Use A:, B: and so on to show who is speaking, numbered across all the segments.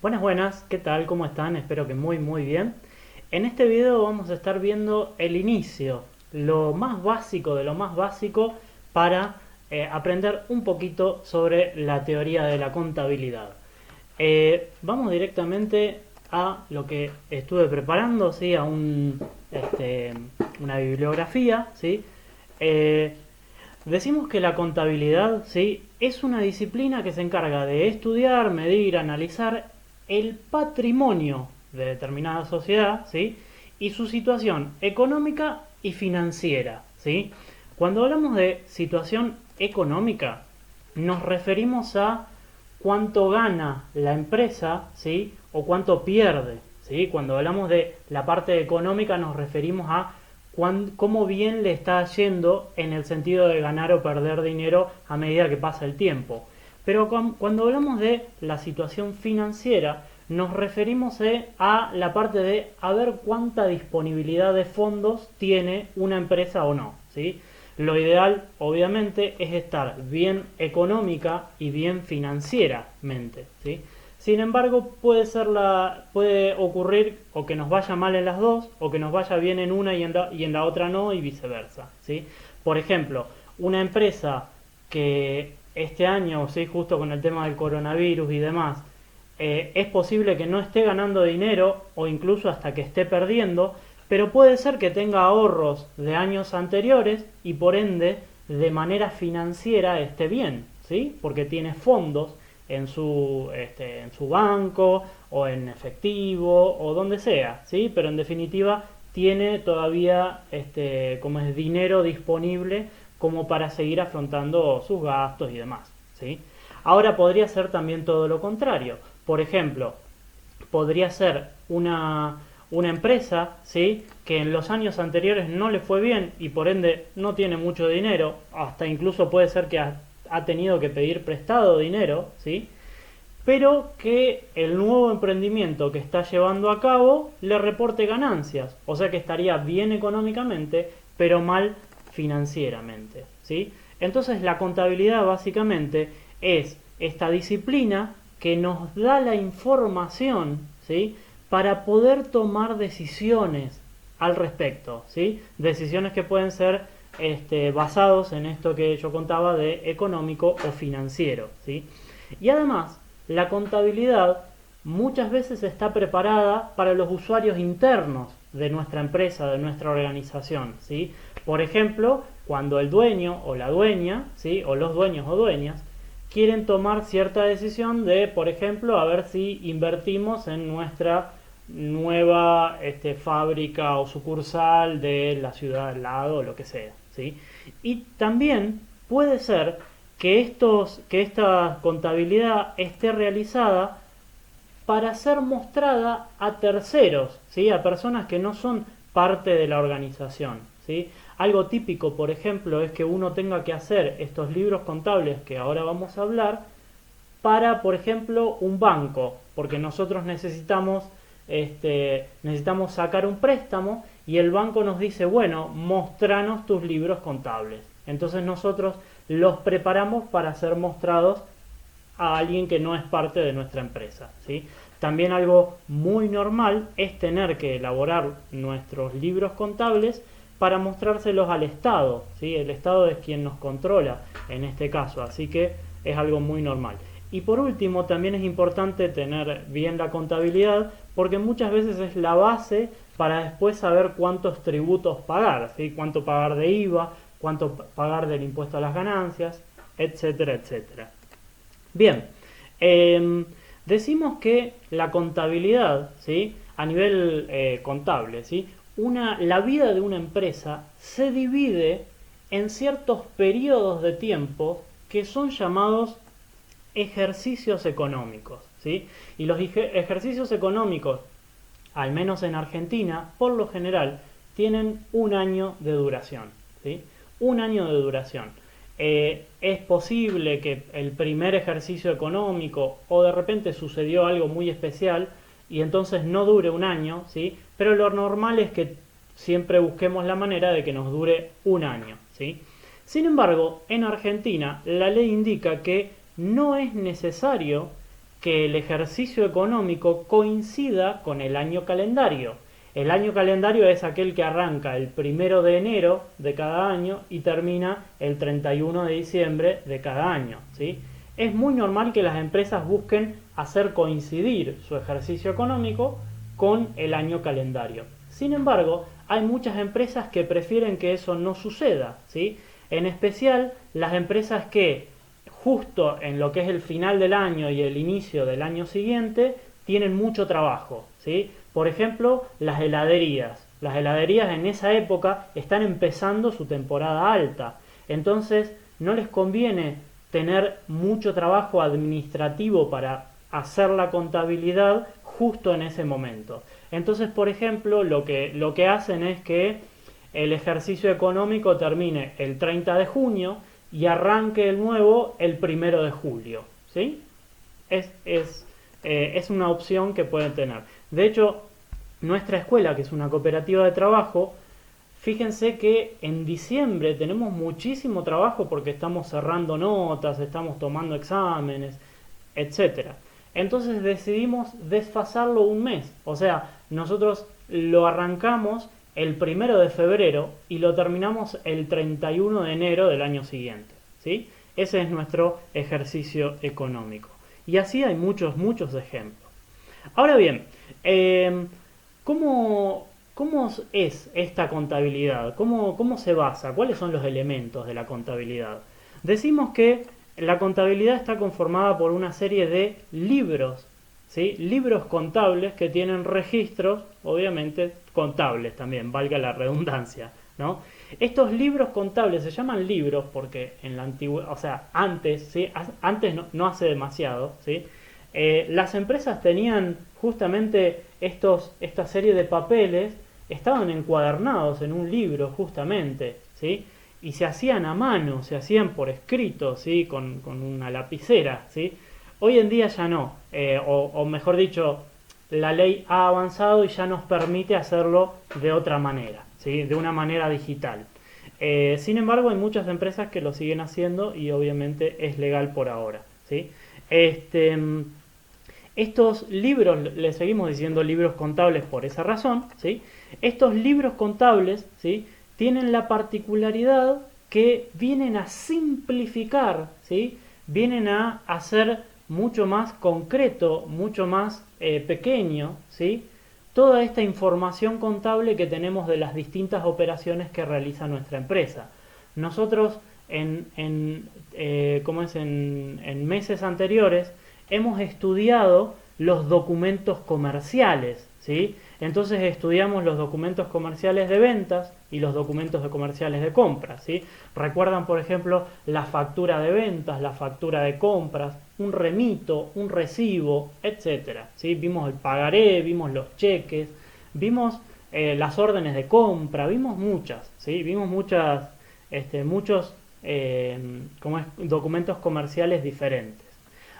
A: Buenas, buenas, ¿qué tal? ¿Cómo están? Espero que muy bien. En este video vamos a estar viendo el inicio, lo más básico de lo más básico para aprender un poquito sobre la teoría de la contabilidad. Vamos directamente a lo que estuve preparando, ¿sí? Una bibliografía, ¿sí? Eh, Decimos que la contabilidad, ¿sí? Es una disciplina que se encarga de estudiar, medir, analizar el patrimonio de determinada sociedad, ¿sí? Y su situación económica y financiera, ¿sí? Cuando hablamos de situación económica, nos referimos a cuánto gana la empresa, ¿sí? O cuánto pierde, ¿sí? Cuando hablamos de la parte económica nos referimos a cómo bien le está yendo en el sentido de ganar o perder dinero a medida que pasa el tiempo. Pero cuando hablamos de la situación financiera, nos referimos a la parte de a ver cuánta disponibilidad de fondos tiene una empresa o no, ¿sí? Lo ideal, obviamente, es estar bien económica y bien financieramente, ¿sí? Sin embargo, puede ocurrir o que nos vaya mal en las dos, o que nos vaya bien en una y en la otra no, y viceversa, ¿sí? Por ejemplo, una empresa que este año, ¿sí? Justo con el tema del coronavirus y demás, es posible que no esté ganando dinero o incluso hasta que esté perdiendo, pero puede ser que tenga ahorros de años anteriores y por ende de manera financiera esté bien, ¿sí? Porque tiene fondos en su banco o en efectivo o donde sea, ¿sí? Pero en definitiva tiene todavía como es dinero disponible como para seguir afrontando sus gastos y demás, ¿sí? Ahora podría ser también todo lo contrario. Por ejemplo, podría ser una empresa, ¿sí? Que en los años anteriores no le fue bien y por ende no tiene mucho dinero, hasta incluso puede ser que ha tenido que pedir prestado dinero, ¿sí? Pero que el nuevo emprendimiento que está llevando a cabo le reporte ganancias, o sea que estaría bien económicamente, pero mal financieramente, ¿sí? Entonces la contabilidad básicamente es esta disciplina que nos da la información, ¿sí? Para poder tomar decisiones al respecto, ¿sí? Decisiones que pueden ser basados en esto que yo contaba de económico o financiero, ¿sí? Y además, la contabilidad muchas veces está preparada para los usuarios internos de nuestra empresa, de nuestra organización, ¿sí? Por ejemplo, cuando el dueño o la dueña, ¿sí? O los dueños o dueñas quieren tomar cierta decisión de, por ejemplo, a ver si invertimos en nuestra nueva fábrica o sucursal de la ciudad al lado o lo que sea, ¿sí? Y también puede ser que esta contabilidad esté realizada para ser mostrada a terceros, ¿sí? A personas que no son parte de la organización, ¿sí? Algo típico, por ejemplo, es que uno tenga que hacer estos libros contables que ahora vamos a hablar para, por ejemplo, un banco, porque nosotros necesitamos sacar un préstamo y el banco nos dice, bueno, mostranos tus libros contables. Entonces nosotros los preparamos para ser mostrados a alguien que no es parte de nuestra empresa, ¿sí? También algo muy normal es tener que elaborar nuestros libros contables para mostrárselos al Estado, ¿sí? El Estado es quien nos controla en este caso, así que es algo muy normal. Y por último, también es importante tener bien la contabilidad porque muchas veces es la base para después saber cuántos tributos pagar, ¿sí? Cuánto pagar de IVA, cuánto pagar del impuesto a las ganancias, etcétera, etcétera. Bien, decimos que la contabilidad, ¿sí? A nivel contable, ¿sí? La vida de una empresa se divide en ciertos periodos de tiempo que son llamados ejercicios económicos, ¿sí? Y los ejercicios económicos, al menos en Argentina, por lo general, tienen un año de duración, ¿sí? Un año de duración. Es posible que el primer ejercicio económico o de repente sucedió algo muy especial y entonces no dure un año, ¿sí? Pero lo normal es que siempre busquemos la manera de que nos dure un año, ¿sí? Sin embargo, en Argentina la ley indica que no es necesario que el ejercicio económico coincida con el año calendario. El año calendario es aquel que arranca el 1 de enero de cada año y termina el 31 de diciembre de cada año, ¿sí? Es muy normal que las empresas busquen hacer coincidir su ejercicio económico con el año calendario. Sin embargo, hay muchas empresas que prefieren que eso no suceda, ¿sí? En especial las empresas que justo en lo que es el final del año y el inicio del año siguiente tienen mucho trabajo, ¿sí? Por ejemplo, las heladerías. Las heladerías en esa época están empezando su temporada alta. Entonces, no les conviene tener mucho trabajo administrativo para hacer la contabilidad justo en ese momento. Entonces, por ejemplo, lo que hacen es que el ejercicio económico termine el 30 de junio y arranque el nuevo el 1 de julio. ¿Sí? Es una opción que pueden tener. De hecho, nuestra escuela, que es una cooperativa de trabajo, fíjense que en diciembre tenemos muchísimo trabajo porque estamos cerrando notas, estamos tomando exámenes, etcétera. Entonces decidimos desfasarlo un mes. O sea, nosotros lo arrancamos el 1 de febrero y lo terminamos el 31 de enero del año siguiente. ¿Sí? Ese es nuestro ejercicio económico. Y así hay muchos, muchos ejemplos. Ahora bien, ¿cómo es esta contabilidad? ¿Cómo se basa? ¿Cuáles son los elementos de la contabilidad? Decimos que la contabilidad está conformada por una serie de libros, ¿sí? Libros contables que tienen registros, obviamente contables también, valga la redundancia, ¿no? Estos libros contables se llaman libros porque en la antigüedad, o sea, antes, ¿sí? Antes no hace demasiado, ¿sí? Las empresas tenían justamente esta serie de papeles, estaban encuadernados en un libro justamente, ¿sí? Y se hacían a mano, se hacían por escrito, ¿sí? Con una lapicera, ¿sí? Hoy en día ya no, o mejor dicho, la ley ha avanzado y ya nos permite hacerlo de otra manera, ¿sí? De una manera digital. Sin embargo, hay muchas empresas que lo siguen haciendo y obviamente es legal por ahora, ¿sí? Estos libros, le seguimos diciendo libros contables por esa razón, ¿sí? Estos libros contables, ¿sí? Tienen la particularidad que vienen a simplificar, ¿sí? Vienen a hacer mucho más concreto, mucho más pequeño, ¿sí? Toda esta información contable que tenemos de las distintas operaciones que realiza nuestra empresa. Nosotros en meses anteriores hemos estudiado los documentos comerciales, ¿sí? Entonces estudiamos los documentos comerciales de ventas y los documentos comerciales de compras, ¿sí? Recuerdan, por ejemplo, la factura de ventas, la factura de compras, un remito, un recibo, etcétera, ¿sí? Vimos el pagaré, vimos los cheques, vimos las órdenes de compra, vimos muchas, ¿sí? Vimos muchos documentos comerciales diferentes.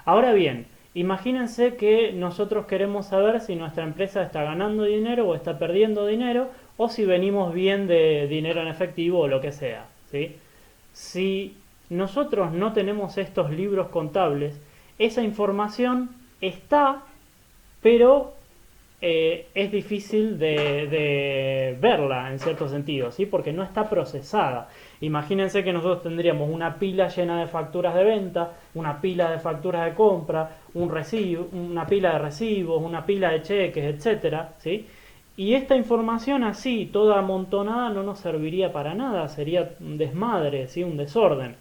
A: Ahora bien, imagínense que nosotros queremos saber si nuestra empresa está ganando dinero o está perdiendo dinero o si venimos bien de dinero en efectivo o lo que sea, ¿sí? Si nosotros no tenemos estos libros contables, esa información está, pero es difícil de verla en cierto sentido, ¿sí? Porque no está procesada. Imagínense que nosotros tendríamos una pila llena de facturas de venta, una pila de facturas de compra, una pila de recibos, una pila de cheques, etcétera, ¿sí? Y esta información así, toda amontonada, no nos serviría para nada, sería un desmadre, ¿sí? Un desorden.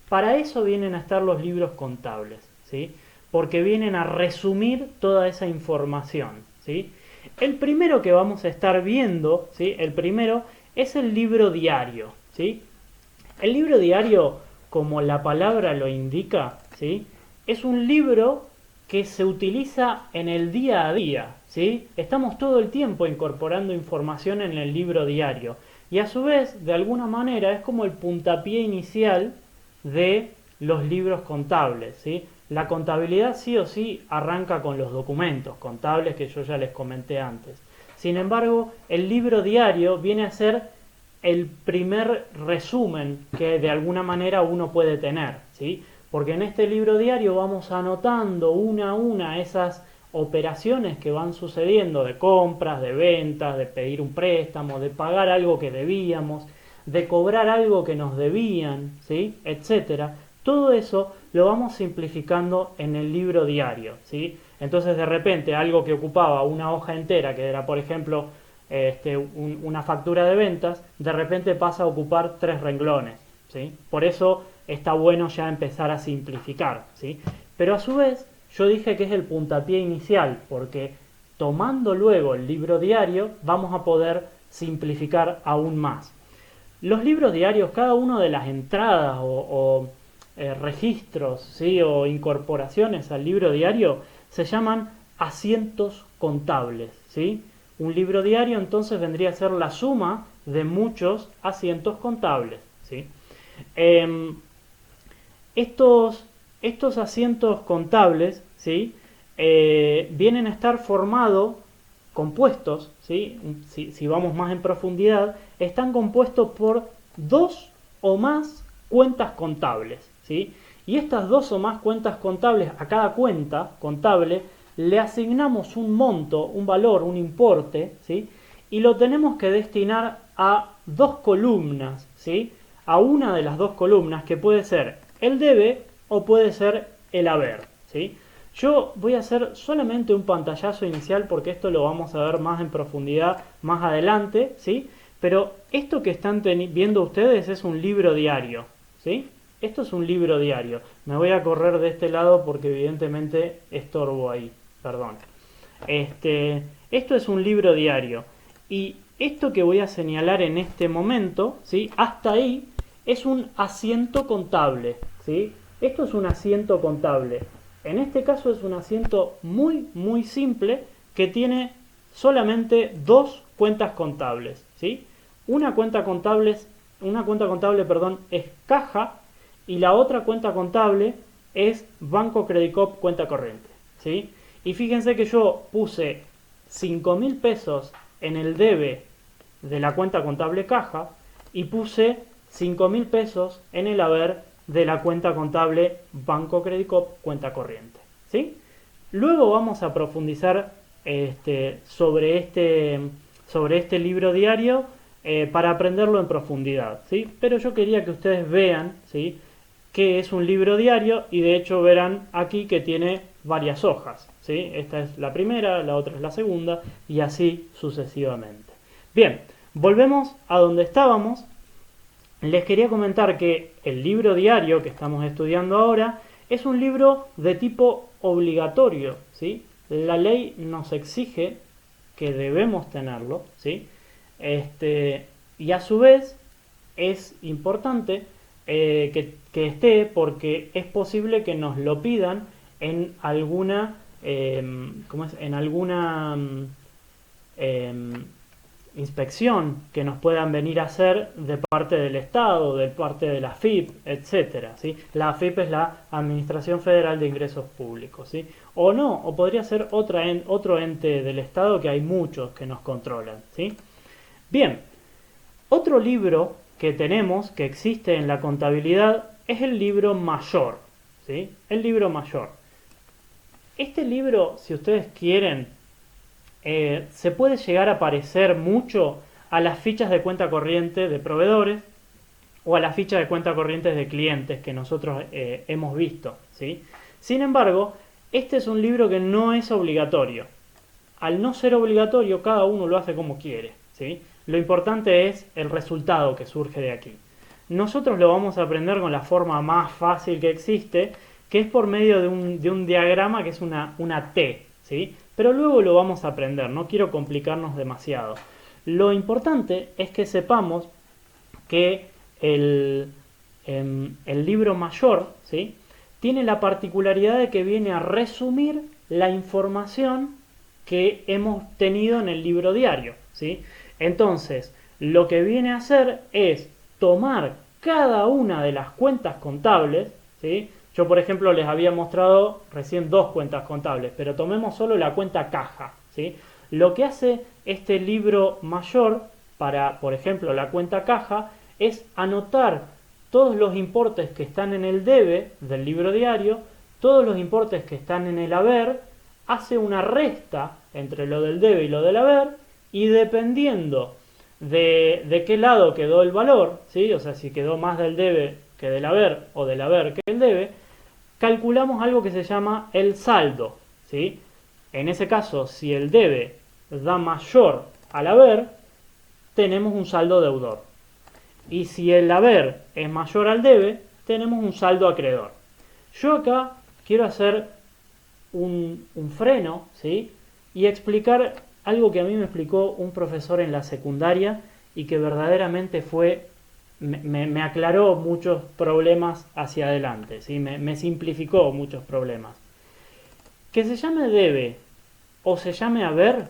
A: Para eso vienen a estar los libros contables, ¿sí? Porque vienen a resumir toda esa información, ¿sí? El primero que vamos a estar viendo, ¿sí? El primero es el libro diario, ¿sí? El libro diario, como la palabra lo indica, ¿sí? Es un libro que se utiliza en el día a día, ¿sí? Estamos todo el tiempo incorporando información en el libro diario y a su vez, de alguna manera, es como el puntapié inicial de los libros contables, ¿sí? La contabilidad sí o sí arranca con los documentos contables que yo ya les comenté antes. Sin embargo, el libro diario viene a ser el primer resumen que de alguna manera uno puede tener, ¿sí? Porque en este libro diario vamos anotando una a una esas operaciones que van sucediendo de compras, de ventas, de pedir un préstamo, de pagar algo que debíamos, de cobrar algo que nos debían, ¿sí? Etcétera. Todo eso lo vamos simplificando en el libro diario, ¿sí? Entonces de repente algo que ocupaba una hoja entera, que era por ejemplo una factura de ventas, de repente pasa a ocupar 3 renglones, ¿sí? Por eso está bueno ya empezar a simplificar, ¿sí? Pero a su vez yo dije que es el puntapié inicial, porque tomando luego el libro diario vamos a poder simplificar aún más. Los libros diarios, cada una de las entradas o registros, ¿sí? O incorporaciones al libro diario se llaman asientos contables, ¿sí? Un libro diario entonces vendría a ser la suma de muchos asientos contables, ¿sí? Eh, estos asientos contables, ¿sí? Vienen a estar compuestos, ¿sí? Si vamos más en profundidad, están compuestos por 2 o más cuentas contables, ¿sí? Y estas 2 o más cuentas contables, a cada cuenta contable le asignamos un monto, un valor, un importe, ¿sí? Y lo tenemos que destinar a 2 columnas, ¿sí? A una de las 2 columnas, que puede ser el debe o puede ser el haber, ¿sí? Yo voy a hacer solamente un pantallazo inicial porque esto lo vamos a ver más en profundidad más adelante, ¿sí? Pero esto que están viendo ustedes es un libro diario, ¿sí? Esto es un libro diario. Me voy a correr de este lado porque evidentemente estorbo ahí, perdón. Esto es un libro diario. Y esto que voy a señalar en este momento, ¿sí? Hasta ahí es un asiento contable, ¿sí? Esto es un asiento contable. En este caso es un asiento muy simple que tiene solamente 2 cuentas contables, ¿sí? Una cuenta contable, perdón, es caja y la otra cuenta contable es Banco Credicop cuenta corriente, ¿sí? Y fíjense que yo puse 5.000 pesos en el debe de la cuenta contable caja y puse 5.000 pesos en el haber de la cuenta contable Banco Credicop cuenta corriente, ¿sí? Luego vamos a profundizar sobre este libro diario para aprenderlo en profundidad, ¿sí? Pero yo quería que ustedes vean, ¿sí?, qué es un libro diario, y de hecho verán aquí que tiene varias hojas, ¿sí? Esta es la primera, la otra es la segunda y así sucesivamente. Bien, volvemos a donde estábamos. Les quería comentar que el libro diario que estamos estudiando ahora es un libro de tipo obligatorio, ¿sí? La ley nos exige que debemos tenerlo, ¿sí? Y a su vez es importante que esté, porque es posible que nos lo pidan en alguna en alguna inspección que nos puedan venir a hacer de parte del Estado, de parte de la AFIP, etcétera, ¿sí? La AFIP es la Administración Federal de Ingresos Públicos, ¿sí? O no, o podría ser otro ente del Estado, que hay muchos que nos controlan, ¿sí? Bien, otro libro que tenemos, que existe en la contabilidad, es el libro mayor, ¿sí? El libro mayor. Este libro, si ustedes quieren, se puede llegar a parecer mucho a las fichas de cuenta corriente de proveedores o a las fichas de cuenta corriente de clientes que nosotros hemos visto, ¿sí? Sin embargo, este es un libro que no es obligatorio. Al no ser obligatorio, cada uno lo hace como quiere, ¿sí? Lo importante es el resultado que surge de aquí. Nosotros lo vamos a aprender con la forma más fácil que existe, que es por medio de un diagrama que es una T, ¿sí? Pero luego lo vamos a aprender, no quiero complicarnos demasiado. Lo importante es que sepamos que el libro mayor, ¿sí?, tiene la particularidad de que viene a resumir la información que hemos tenido en el libro diario, ¿sí? Entonces, lo que viene a hacer es tomar cada una de las cuentas contables, ¿sí? Yo, por ejemplo, les había mostrado recién 2 cuentas contables, pero tomemos solo la cuenta caja, ¿sí? Lo que hace este libro mayor para, por ejemplo, la cuenta caja, es anotar todos los importes que están en el debe del libro diario, todos los importes que están en el haber, hace una resta entre lo del debe y lo del haber, y dependiendo de qué lado quedó el valor, ¿sí? O sea, si quedó más del debe que del haber o del haber que el debe, calculamos algo que se llama el saldo, ¿sí? En ese caso, si el debe da mayor al haber, tenemos un saldo deudor. Y si el haber es mayor al debe, tenemos un saldo acreedor. Yo acá quiero hacer un freno, ¿sí? Y explicar algo que a mí me explicó un profesor en la secundaria y que verdaderamente me aclaró muchos problemas hacia adelante, ¿sí? Me simplificó muchos problemas. Que se llame debe o se llame haber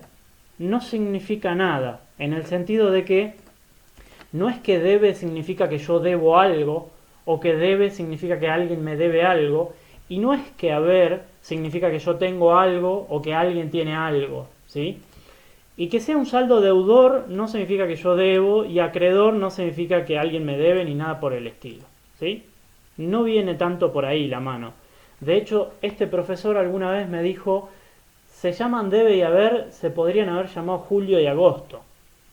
A: no significa nada, en el sentido de que no es que debe significa que yo debo algo, o que debe significa que alguien me debe algo, y no es que haber significa que yo tengo algo o que alguien tiene algo, ¿sí? Y que sea un saldo deudor no significa que yo debo, y acreedor no significa que alguien me debe ni nada por el estilo, ¿sí? No viene tanto por ahí la mano. De hecho, este profesor alguna vez me dijo, se llaman debe y haber, se podrían haber llamado julio y agosto,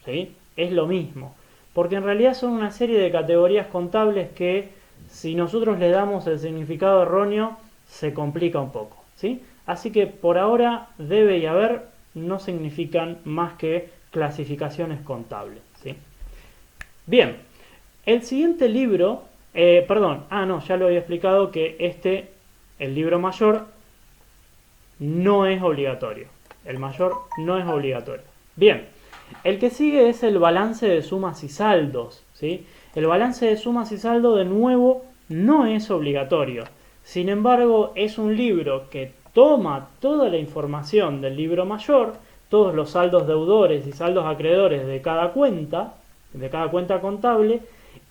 A: ¿sí? Es lo mismo, porque en realidad son una serie de categorías contables que si nosotros le damos el significado erróneo se complica un poco, ¿sí? Así que por ahora debe y haber no significan más que clasificaciones contables, ¿sí? Bien, el siguiente libro, ya lo había explicado que el libro mayor, no es obligatorio. El mayor no es obligatorio. Bien, el que sigue es el balance de sumas y saldos, ¿sí? El balance de sumas y saldos, de nuevo, no es obligatorio. Sin embargo, es un libro que toma toda la información del libro mayor, todos los saldos deudores y saldos acreedores de cada cuenta contable,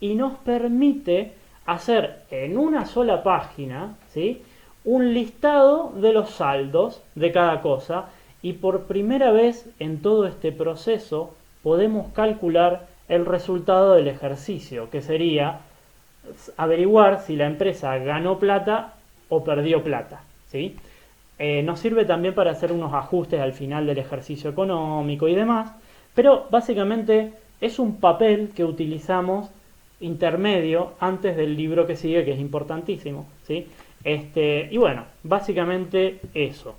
A: y nos permite hacer en una sola página, ¿sí?, un listado de los saldos de cada cosa, y por primera vez en todo este proceso podemos calcular el resultado del ejercicio, que sería averiguar si la empresa ganó plata o perdió plata, ¿sí? Nos sirve también para hacer unos ajustes al final del ejercicio económico y demás, pero básicamente es un papel que utilizamos intermedio antes del libro que sigue, que es importantísimo, ¿sí? Y bueno, básicamente eso.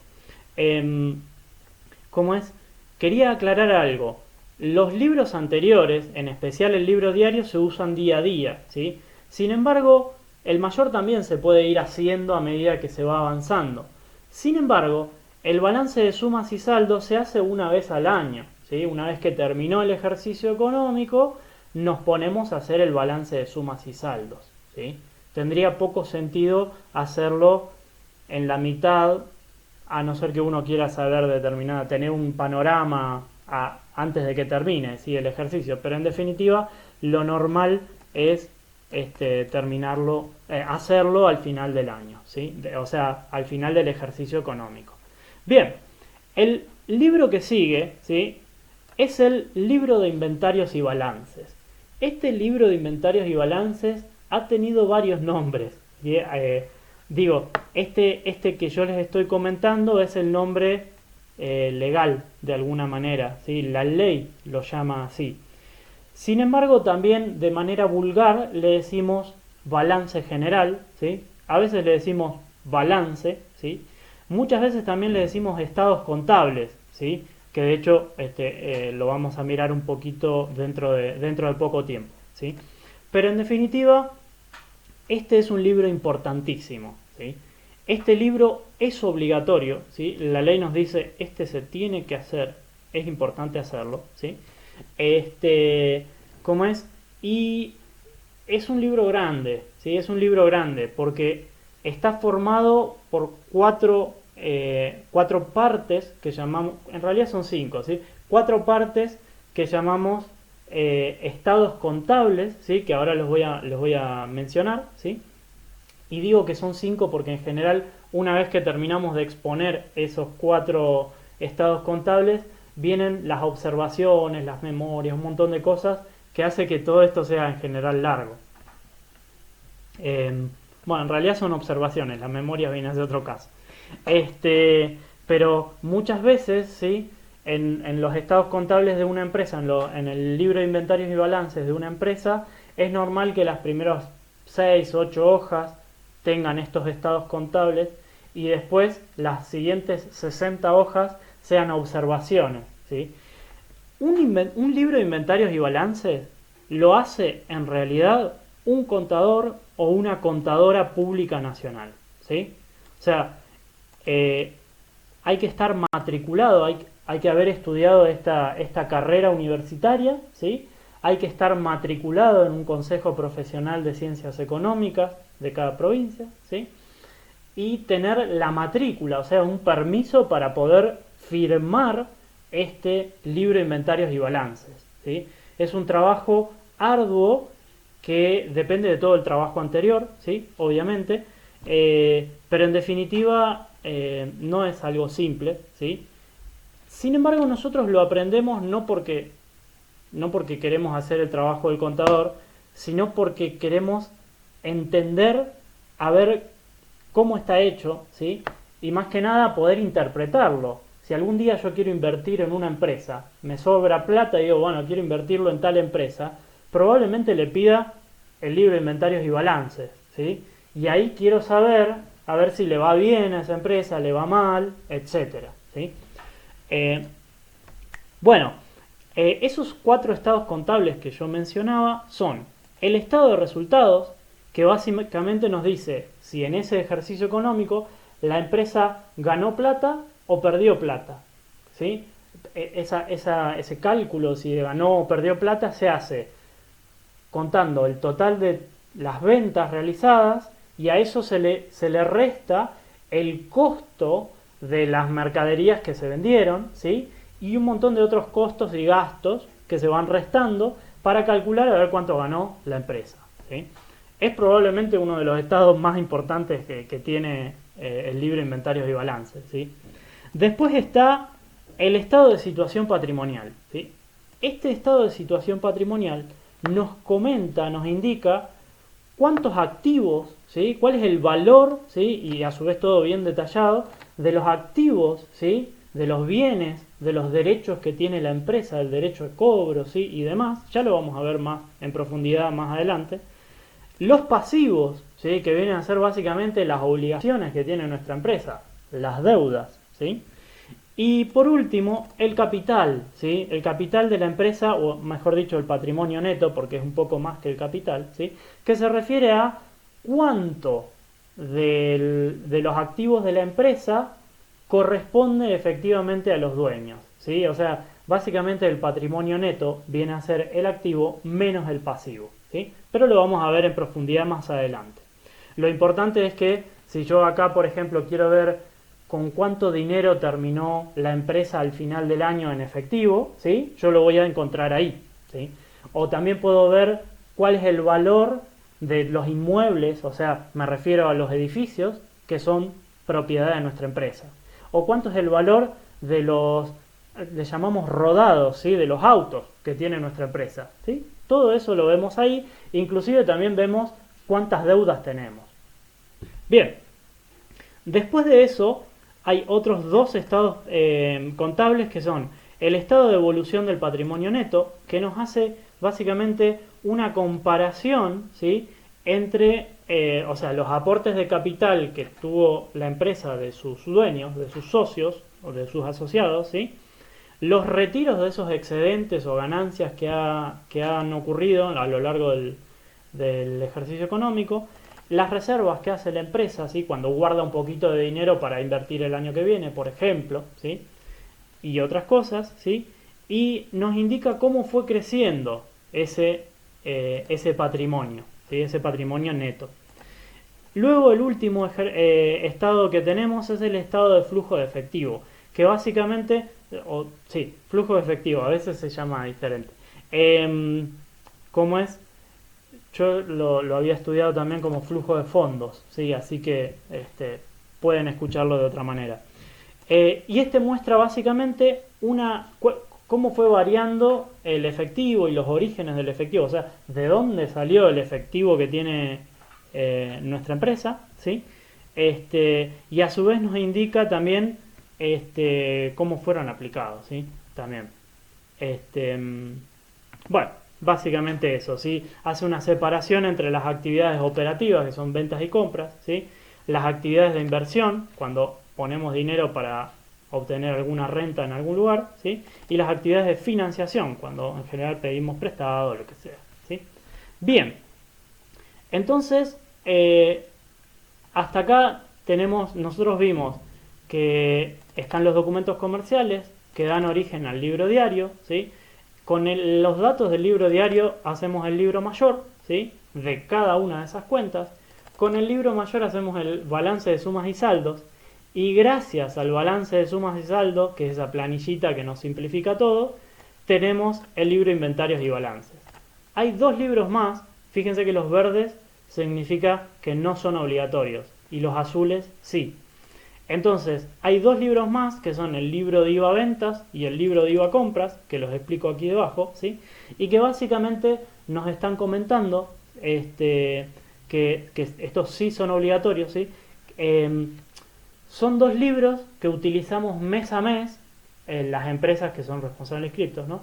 A: ¿Cómo es? Quería aclarar algo. Los libros anteriores, en especial el libro diario, se usan día a día, ¿sí? Sin embargo, el mayor también se puede ir haciendo a medida que se va avanzando. Sin embargo, el balance de sumas y saldos se hace una vez al año, ¿sí? Una vez que terminó el ejercicio económico, nos ponemos a hacer el balance de sumas y saldos, ¿sí? Tendría poco sentido hacerlo en la mitad, a no ser que uno quiera saber tener un panorama antes de que termine, ¿sí?, el ejercicio. Pero en definitiva, lo normal es hacerlo al final del año, ¿sí? O sea, al final del ejercicio económico. Bien, el libro que sigue, ¿sí?, es el libro de inventarios y balances. Este libro de inventarios y balances ha tenido varios nombres. Este que yo les estoy comentando es el nombre legal, de alguna manera, ¿sí? La ley lo llama así. Sin embargo, también de manera vulgar le decimos balance general, ¿sí? A veces le decimos balance, ¿sí? Muchas veces también le decimos estados contables, ¿sí?, que de hecho lo vamos a mirar un poquito dentro de poco tiempo, ¿sí? Pero en definitiva, este es un libro importantísimo, ¿sí? Este libro es obligatorio, ¿sí? La ley nos dice, se tiene que hacer, es importante hacerlo, ¿sí? ¿Cómo es? Y es un libro grande, ¿sí? Es un libro grande porque está formado por cuatro partes que llamamos, en realidad son 5, ¿sí? 4 partes que llamamos estados contables, ¿sí?, que ahora los voy a mencionar, ¿sí? Y digo que son 5 porque en general, una vez que terminamos de exponer esos 4 estados contables, vienen las observaciones, las memorias, un montón de cosas que hace que todo esto sea en general largo. Bueno, en realidad son observaciones, la memoria viene de otro caso. Pero muchas veces, ¿sí? En los estados contables de una empresa, en el libro de inventarios y balances de una empresa, es normal que las primeras 6 8 hojas tengan estos estados contables y después las siguientes 60 hojas sean observaciones, ¿sí? Un libro de inventarios y balances lo hace en realidad un contador o una contadora pública nacional, ¿sí? O sea, eh, hay que estar matriculado, hay que haber estudiado esta carrera universitaria, ¿sí? Hay que estar matriculado en un consejo profesional de ciencias económicas de cada provincia, ¿sí? Y tener la matrícula, o sea, un permiso para poder firmar este libro de inventarios y balances, ¿sí? Es un trabajo arduo que depende de todo el trabajo anterior, ¿sí? Obviamente, pero en definitiva no es algo simple, ¿sí? Sin embargo, nosotros lo aprendemos no porque queremos hacer el trabajo del contador, sino porque queremos entender, a ver cómo está hecho, ¿sí? Y más que nada poder interpretarlo. Si algún día yo quiero invertir en una empresa, me sobra plata y digo, bueno, quiero invertirlo en tal empresa, probablemente le pida el libro de inventarios y balances, ¿sí? Y ahí quiero saber, a ver si le va bien a esa empresa, le va mal, etcétera, ¿sí? Eh, bueno, esos 4 estados contables que yo mencionaba son el estado de resultados, que básicamente nos dice si en ese ejercicio económico la empresa ganó plata o perdió plata, ¿sí? Ese cálculo si ganó o perdió plata se hace contando el total de las ventas realizadas y a eso se le resta el costo de las mercaderías que se vendieron, ¿sí? Y un montón de otros costos y gastos que se van restando para calcular a ver cuánto ganó la empresa, ¿sí? Es probablemente uno de los estados más importantes que tiene el libro de inventarios y balances, ¿sí? Después está el estado de situación patrimonial, ¿sí? Este estado de situación patrimonial nos comenta, nos indica cuántos activos, ¿sí? Cuál es el valor, ¿sí? Y a su vez todo bien detallado, de los activos, ¿sí? De los bienes, de los derechos que tiene la empresa, el derecho de cobro, ¿sí? Y demás, ya lo vamos a ver más en profundidad más adelante. Los pasivos, ¿sí? Que vienen a ser básicamente las obligaciones que tiene nuestra empresa, las deudas, ¿sí? Y por último, el capital, ¿sí? El capital de la empresa, o mejor dicho, el patrimonio neto, porque es un poco más que el capital, ¿sí? Que se refiere a cuánto de los activos de la empresa corresponde efectivamente a los dueños, ¿sí? O sea, básicamente el patrimonio neto viene a ser el activo menos el pasivo, ¿sí? Pero lo vamos a ver en profundidad más adelante. Lo importante es que si yo acá, por ejemplo, quiero ver con cuánto dinero terminó la empresa al final del año en efectivo, ¿sí? Yo lo voy a encontrar ahí, ¿sí? O también puedo ver cuál es el valor de los inmuebles, o sea, me refiero a los edificios que son propiedad de nuestra empresa. O cuánto es el valor de los, le llamamos rodados, ¿sí? De los autos que tiene nuestra empresa, ¿sí? Todo eso lo vemos ahí, inclusive también vemos cuántas deudas tenemos. Bien, después de eso hay otros 2 estados contables que son el estado de evolución del patrimonio neto, que nos hace básicamente una comparación, ¿sí? Entre o sea, los aportes de capital que tuvo la empresa de sus dueños, de sus socios o de sus asociados, ¿sí? Los retiros de esos excedentes o ganancias que han ocurrido a lo largo del ejercicio económico, las reservas que hace la empresa, ¿sí? Cuando guarda un poquito de dinero para invertir el año que viene, por ejemplo, ¿sí? Y otras cosas, ¿sí? Y nos indica cómo fue creciendo ese patrimonio, ¿sí? Ese patrimonio neto. Luego el último estado que tenemos es el estado de flujo de efectivo, que básicamente, sí, flujo de efectivo, a veces se llama diferente. ¿Cómo es? Yo lo había estudiado también como flujo de fondos, ¿sí? Así que pueden escucharlo de otra manera. Y muestra básicamente cómo fue variando el efectivo y los orígenes del efectivo, o sea, de dónde salió el efectivo que tiene nuestra empresa, ¿sí? Y a su vez nos indica también cómo fueron aplicados, ¿sí? También. Bueno, básicamente eso, ¿sí? Hace una separación entre las actividades operativas, que son ventas y compras, ¿sí? Las actividades de inversión, cuando ponemos dinero para obtener alguna renta en algún lugar, ¿sí? Y las actividades de financiación, cuando en general pedimos prestado o lo que sea, ¿sí? Bien, entonces, hasta acá nosotros vimos que están los documentos comerciales que dan origen al libro diario, ¿sí? Con los datos del libro diario hacemos el libro mayor, ¿sí? De cada una de esas cuentas. Con el libro mayor hacemos el balance de sumas y saldos. Y gracias al balance de sumas y saldos, que es esa planillita que nos simplifica todo, tenemos el libro inventarios y balances. Hay dos libros más. Fíjense que los verdes significa que no son obligatorios y los azules sí. Entonces, hay dos libros más que son el libro de IVA ventas y el libro de IVA compras, que los explico aquí debajo, ¿sí? Y que básicamente nos están comentando que estos sí son obligatorios, ¿sí? Son dos libros que utilizamos mes a mes en las empresas que son responsables inscriptos, ¿no?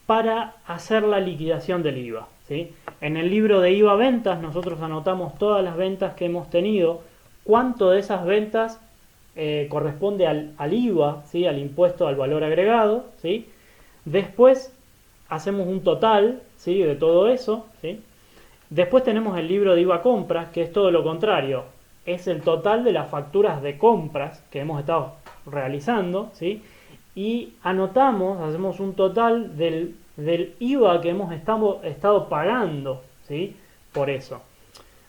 A: Para hacer la liquidación del IVA, ¿sí? En el libro de IVA ventas nosotros anotamos todas las ventas que hemos tenido, cuánto de esas ventas corresponde al IVA, ¿sí? Al impuesto al valor agregado, ¿sí? Después hacemos un total, ¿sí? De todo eso, ¿sí? Después tenemos el libro de IVA compras, que es todo lo contrario, es el total de las facturas de compras que hemos estado realizando, ¿sí? Y anotamos, hacemos un total del IVA que hemos estado pagando, ¿sí? Por eso.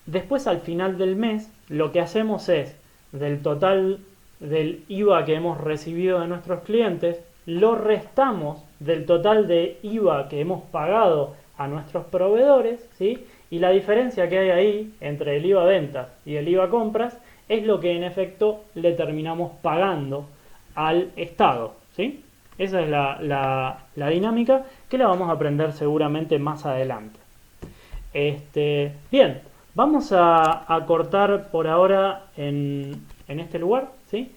A: Después, al final del mes, lo que hacemos es, del total del IVA que hemos recibido de nuestros clientes, lo restamos del total de IVA que hemos pagado a nuestros proveedores, ¿sí? Y la diferencia que hay ahí entre el IVA ventas y el IVA compras es lo que en efecto le terminamos pagando al Estado, ¿sí? Esa es la dinámica que la vamos a aprender seguramente más adelante. Bien, vamos a cortar por ahora en este lugar, ¿sí?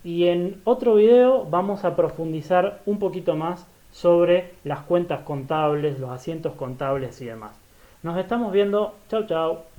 A: Y en otro video vamos a profundizar un poquito más sobre las cuentas contables, los asientos contables y demás. Nos estamos viendo. Chau, chau.